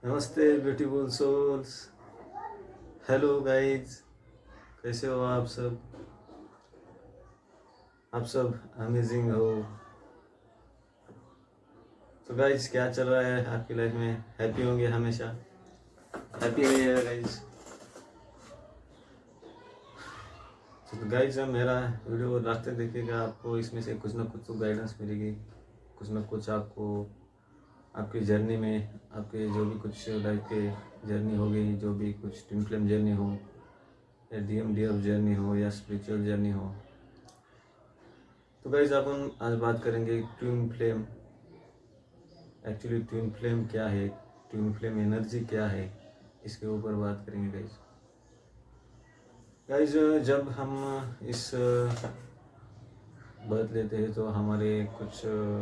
नमस्ते beautiful souls. Hello guys, कैसे हो आप सब अमेजिंग हो। तो गाइज, क्या चल रहा है आपकी लाइफ में? हैप्पी होंगे हमेशा। Happy new year guys. तो गाइज, मेरा वीडियो रास्ते देखिएगा, आपको इसमें से कुछ ना कुछ तो गाइडेंस मिलेगी, कुछ ना कुछ आपको आपकी जर्नी में, आपके जो भी कुछ लाइफ के जर्नी होगी, जो भी कुछ ट्विन फ्लेम जर्नी हो या DMDF जर्नी हो या स्पिरिचुअल जर्नी हो। तो गाइज, अपन आज बात करेंगे twin flame. Actually twin flame क्या है, ट्विन फ्लेम एनर्जी क्या है, इसके ऊपर बात करेंगे गाइज। गाइज, जब हम इस बर्थ लेते हैं तो हमारे कुछ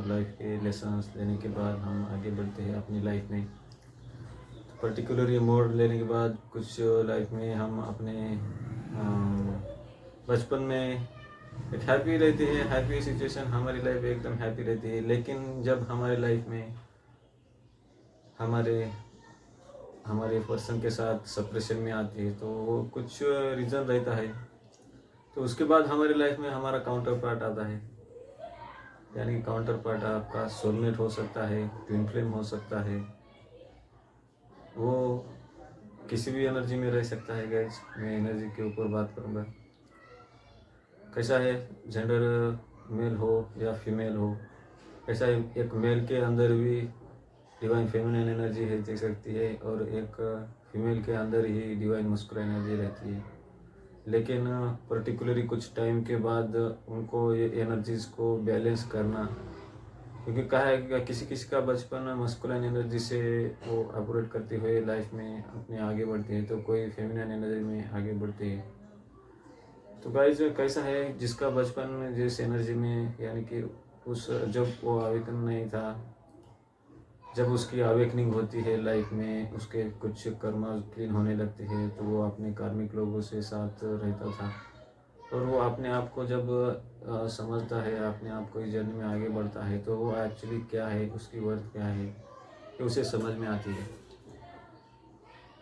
लाइफ के लेसन्स लेने के बाद हम आगे बढ़ते हैं अपनी लाइफ में। पर्टिकुलर ये मोड लेने के बाद कुछ लाइफ में हम अपने बचपन में एक हैप्पी रहती है, हैप्पी सिचुएशन, हमारी लाइफ एकदम हैप्पी रहती है। लेकिन जब हमारे लाइफ में हमारे हमारे पर्सन के साथ सप्रेशन में आती है तो वो कुछ रीज़न रहता है, तो उसके बाद हमारी लाइफ में हमारा काउंटर पार्ट आता है। यानी काउंटर पार्ट आपका सोलमेट हो सकता है, ट्विन फ्लेम हो सकता है, वो किसी भी एनर्जी में रह सकता है गाइज। मैं एनर्जी के ऊपर बात करूँगा। कैसा है, जेंडर मेल हो या फीमेल हो, कैसा है, एक मेल के अंदर भी डिवाइन फेमिनिन एनर्जी रहती सकती है और एक फीमेल के अंदर ही डिवाइन मस्कुलाइन एनर्जी रहती है। लेकिन पर्टिकुलरली कुछ टाइम के बाद उनको ये एनर्जीज को बैलेंस करना, क्योंकि कहा है कि किसी किसी का बचपन मस्कुलाइन एनर्जी से वो ऑपरेट करते हुए लाइफ में अपने आगे बढ़ते हैं, तो कोई फेमिनिन एनर्जी में आगे बढ़ते हैं। तो गाइज, कैसा है, जिसका बचपन जिस एनर्जी में, यानी कि उस जब वो अवेकन नहीं था, जब उसकी अवेकनिंग होती है लाइफ में, उसके कुछ कर्म क्लीन होने लगते हैं, तो वो अपने कार्मिक लोगों से साथ रहता था। और वो अपने आप को जब समझता है, अपने आप को इस जर्नी में आगे बढ़ता है, तो वो एक्चुअली क्या है, उसकी वर्थ क्या है, ये उसे समझ में आती है।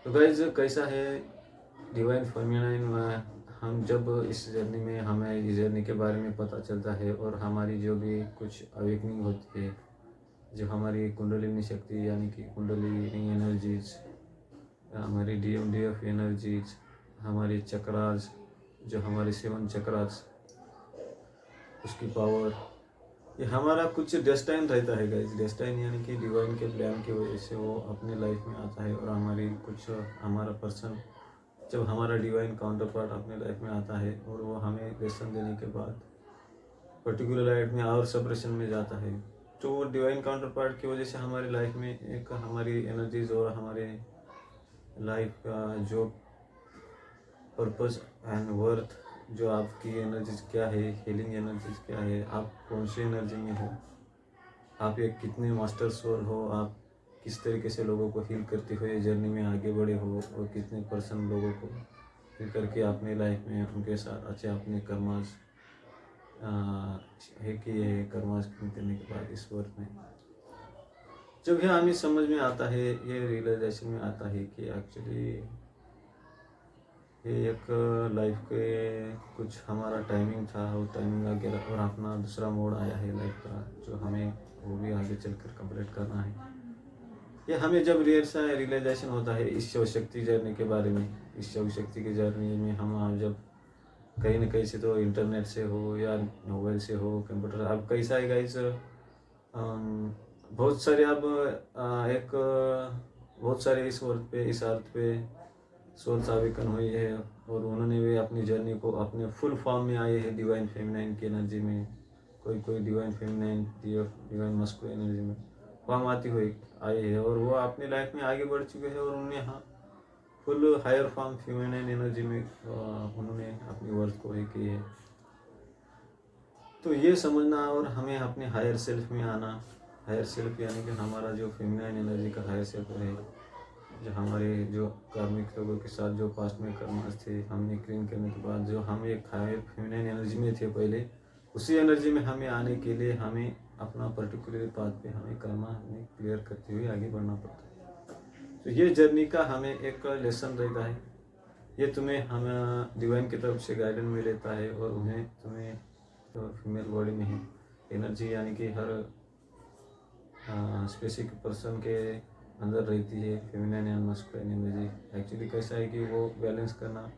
तो गाइज, कैसा है, डिवाइन फेमिनिन, हम जब इस जर्नी में, हमें इस जर्नी के बारे में पता चलता है और हमारी जो भी कुछ अवेकनिंग होती है, जो हमारी कुंडलिनी शक्ति यानी कि कुंडलिनी एनर्जीज, हमारी DMDF एनर्जीज, हमारी चक्रास, जो हमारे 7 चक्रास, उसकी पावर, ये हमारा कुछ डेस्टाइन रहता है गाइज। डेस्टाइन यानी कि डिवाइन के प्लान की वजह से वो अपने लाइफ में आता है, और हमारी कुछ, हमारा पर्सन, जब हमारा डिवाइन काउंटर पार्ट अपने लाइफ में आता है और वो हमें लेसन देने के बाद पर्टिकुलर लाइफ में और सप्रेशन में जाता है, तो वो डिवाइन काउंटर पार्ट की वजह से हमारी लाइफ में एक हमारी एनर्जीज और हमारे लाइफ का जो पर्पस एंड वर्थ, जो आपकी एनर्जीज क्या है, हीलिंग एनर्जीज क्या है, आप कौन सी एनर्जी में हो, आप एक कितने मास्टर सोल हो, आप किस तरीके से लोगों को हील करते हुए जर्नी में आगे बढ़े हो, और कितने पर्सन लोगों को हील करके अपने लाइफ में उनके साथ अच्छे अपने कर्मास है कि ये कर्मास करने के बाद इस वर्क में जब ये हमें समझ में आता है, ये रियलाइजेशन में आता है कि एक्चुअली ये एक लाइफ के कुछ हमारा टाइमिंग था, वो टाइमिंग आ गया और अपना दूसरा मोड आया है लाइफ का, जो हमें वो भी आगे चलकर कंप्लीट करना है। ये हमें जब रियल सा रियलाइजेशन होता है इस शिव शक्ति जर्नी के बारे में, इस शिव शक्ति की जर्नी में हम जब कहीं न कहीं से, तो इंटरनेट से हो या मोबाइल से हो, कंप्यूटर, अब कैसा है गाइस, बहुत सारे अब एक बहुत सारे इस वर्थ पे, इस अर्थ पे सोल्स आवेकन हुई है, और उन्होंने भी अपनी जर्नी को अपने फुल फॉर्म में आए हैं डिवाइन फेमिनाइन की एनर्जी में। कोई divine feminine, divine masculine energy में फॉर्म आती हुई आए हैं, और वो अपनी लाइफ में आगे बढ़ चुके हैं, और उन्हें हाँ full higher form feminine energy में उन्होंने अपनी वर्थ को ही की है। तो ये समझना और हमें अपने हायर सेल्फ में आना, हायर सेल्फ यानी कि हमारा जो फेमिनाइन एनर्जी का हायर सेल्फ है, जो हमारे जो कार्मिक लोगों के साथ जो पास्ट में कर्मास थे, हमने क्लीन करने के बाद जो हम एक हायर फेमिनाइन एनर्जी में थे पहले, उसी एनर्जी में हमें आने के लिए हमें अपना पर्टिकुलर पाथ पे हमें कर्मा हमें क्लियर करते हुए आगे बढ़ना पड़ता है। तो ये जर्नी का हमें एक लेसन रहता है। ये तुम्हें हम डिवाइन की तरफ से गाइडेंस में लेता है और उन्हें तुम्हें तो फीमेल बॉडी में ही एनर्जी यानी कि हर स्पेसिफिक पर्सन के अंदर रहती है feminine and masculine energy. Actually कैसा है कि वो बैलेंस करना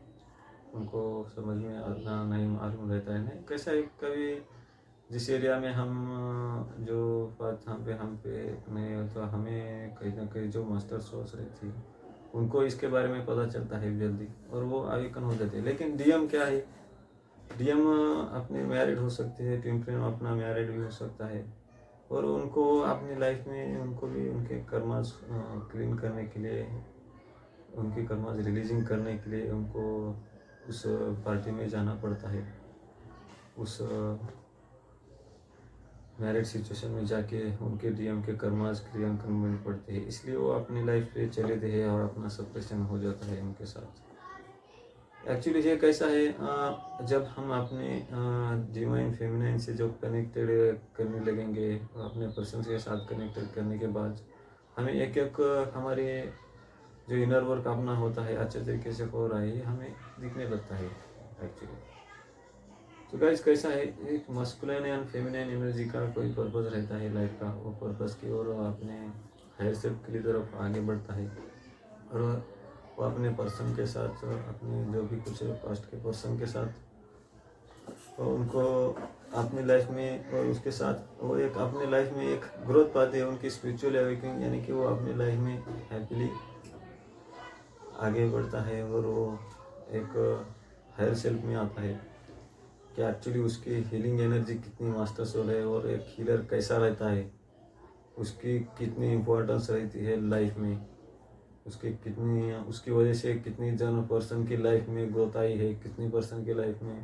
उनको समझ में आना नहीं मालूम रहता है। नहीं कैसा है, कभी जिस एरिया में हम जो बात हम पे नहीं तो हमें कहीं ना कहीं जो मास्टर सोच रहती है उनको इसके बारे में पता चलता है जल्दी और वो आइकन हो जाते हैं। लेकिन डीएम क्या है, डीएम अपने मैरिड हो सकते हैं, ट्विन फ्लेम अपना मैरिड भी हो सकता है और उनको अपनी लाइफ में उनको भी उनके कर्मास क्लीन करने के लिए, उनकी कर्मास रिलीजिंग करने के लिए उनको उस पार्टी में जाना पड़ता है, उस मैरिड सिचुएशन में जाके उनके डीएम के कर्मास क्रियांकन में पड़ते हैं। इसलिए वो अपनी लाइफ पे चले थे हैं और अपना सप्रेशन हो जाता है उनके साथ। एक्चुअली ये कैसा है, जब हम अपने डिवाइन फेमिनाइन से जो कनेक्टेड करने लगेंगे अपने पर्सन के साथ कनेक्टेड करने के बाद हमें एक एक हमारे जो इनर वर्क अपना होता है अच्छे तरीके से हो रहा है ये हमें दिखने लगता है एक्चुअली। तो गाइस कैसा है, एक मस्कुलिन एंड फेमिनिन एनर्जी का कोई पर्पस रहता है लाइफ का, वो पर्पस की ओर अपने हायर सेल्फ की तरफ आगे बढ़ता है और वो अपने पर्सन के साथ अपने जो भी कुछ पास्ट के पर्सन के साथ तो उनको अपनी लाइफ में और उसके साथ वो एक अपने लाइफ में एक ग्रोथ पाते हैं उनकी स्पिरिचुअल अवेकनिंग, यानी कि वो अपनी लाइफ में हैप्पीली आगे बढ़ता है और वो एक हायर सेल्फ में आता है कि एक्चुअली उसकी हीलिंग एनर्जी कितनी मास्टर सोल है और एक हीलर कैसा रहता है, उसकी कितनी इम्पोर्टेंस रहती है लाइफ में, उसकी कितनी उसकी वजह से कितनी जन पर्सन की लाइफ में ग्रोथ आई है, कितनी पर्सन की लाइफ में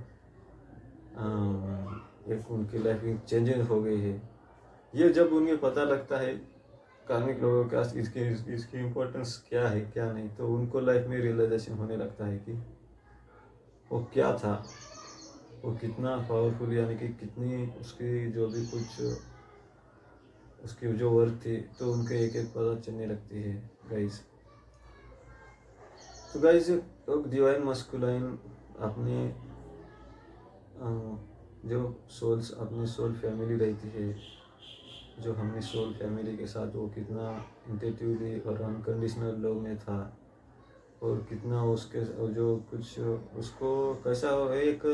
एक उनकी लाइफ में चेंजेस हो गई है। ये जब उन्हें पता लगता है कार्मिक लोगों का इसकी इम्पोर्टेंस क्या है क्या नहीं, तो उनको लाइफ में रियलाइजेशन होने लगता है कि वो क्या था, वो कितना पावरफुल, यानी कि कितनी उसकी जो भी कुछ उसकी जो वर्क थी तो उनके एक एक पता चलने लगती है गाइस। तो गाइस डिवाइन मस्कुलाइन अपने जो सोल्स अपनी सोल फैमिली रहती है, जो हमने सोल फैमिली के साथ वो कितना इंटेटिवली और अनकंडीशनल लव में था और कितना उसके जो कुछ उसको कैसा एक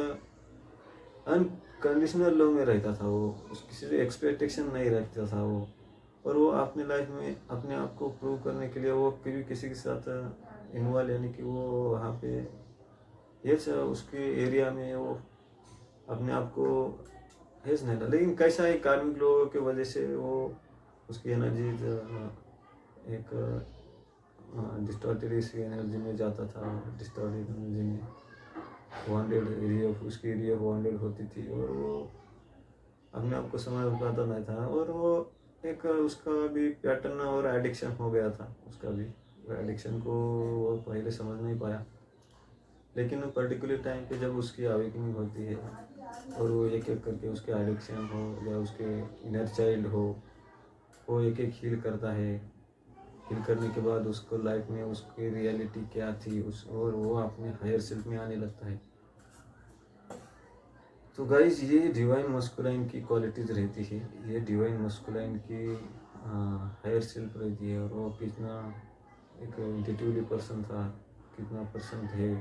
अनकंडीशनल लव में रहता था, वो किसी से एक्सपेक्टेशन नहीं रखता था वो, और वो अपने लाइफ में अपने आप को प्रूव करने के लिए वो कभी किसी के साथ इन्वॉल्व, यानी कि वो वहाँ पे ये उसके एरिया में वो अपने आप को हेज नहीं था। लेकिन कैसा है कार्मिक लोगों की वजह से वो उसकी एनर्जी एक डिस्टॉर्टेड एनर्जी में जाता था, डिस्टॉर्टेड एनर्जी में वांडेड एरिया उसकी एरिया वांडेड होती थी और वो अपने आप को समझ पाता नहीं था और वो एक उसका भी पैटर्न और एडिक्शन हो गया था उसका भी, एडिक्शन को वो पहले समझ नहीं पाया। लेकिन पर्टिकुलर टाइम पे जब उसकी अवेकनिंग होती है और वो एक एक करके उसके एडिक्शन हो या उसके इनर चाइल्ड हो वो एक एक हील करता है, हील करने के बाद उसको लाइफ में उसकी रियलिटी क्या थी उस और वो अपने हायर सेल्फ में आने लगता है। तो गाइज ये डिवाइन मस्कुलाइन की क्वालिटीज रहती है, ये डिवाइन मस्कुलाइन की हायर सेल्फ रहती है और वो कितना एक इंटेटिवली पर्सन था, कितना पर्सन थे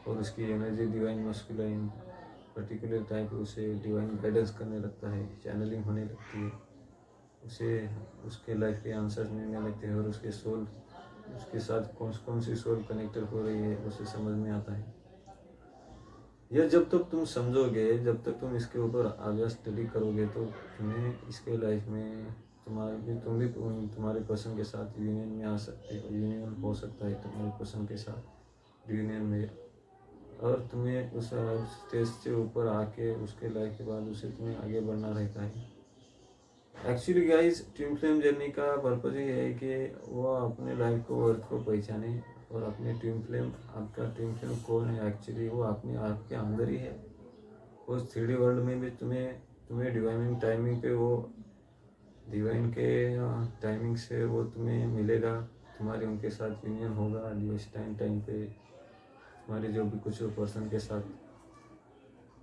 और उसकी energy divine masculine particular type उसे डिवाइन गाइडेंस करने लगता है, चैनलिंग होने लगती है, उसे उसके लाइफ के आंसर मिलने लगते हैं और उसके सोल उसके साथ कौन कौन सी सोल कनेक्टेड हो रही है उसे समझ में आता है। यह जब तक तुम समझोगे, जब तक तुम इसके ऊपर आगे स्टडी करोगे तो तुम्हें इसके लाइफ में तुम भी तुम्हारे पर्सन के साथ यूनियन में आ सकते हो, यूनियन हो सकता है तुम्हारे पर्सन के साथ यूनियन में, और तुम्हें उस स्टेज से ऊपर आके उसके लाइफ के बाद उसे तुम्हें आगे बढ़ना रहता है। Actually guys twin flame journey का पर्पज ये है कि वो अपने लाइफ को वर्थ को पहचाने और अपने ट्विन फ्लेम, आपका ट्विन फ्लेम कौन है एक्चुअली वो अपने आपके अंदर ही है। उस 3D वर्ल्ड में भी तुम्हें डिवाइन टाइमिंग पे वो डिवाइन के टाइमिंग से वो तुम्हें मिलेगा, हमारे उनके साथ यूनियन होगा जिस टाइम पे हमारे जो भी कुछ पर्सन के साथ।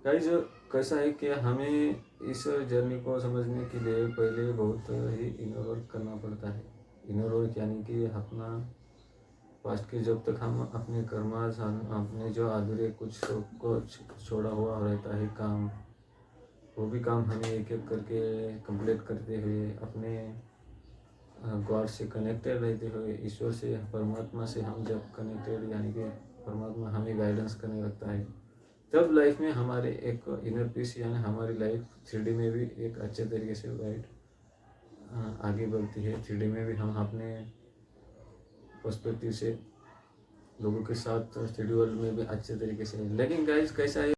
गाइज कैसा है कि हमें इस जर्नी को समझने के लिए पहले बहुत ही इनर वर्क करना पड़ता है। इनर वर्क यानी कि अपना पास्ट के जब तक हम अपने कर्मास अपने जो अधूरे कुछ को छोड़ा हुआ रहता है काम, वो भी काम हमें एक एक करके कंप्लीट करते हुए अपने गॉड से कनेक्टेड रहते हुए, ईश्वर से परमात्मा से हम जब कनेक्टेड यानी कि परमात्मा हमें गाइडेंस करने लगता है, तब लाइफ में हमारे एक इनर पीस यानी हमारी लाइफ 3D में भी एक अच्छे तरीके से आगे बढ़ती है। 3D में भी हम अपने पर्सपेक्टिव से लोगों के साथ 3D वर्ल्ड में भी अच्छे तरीके से। लेकिन गाइस कैसा है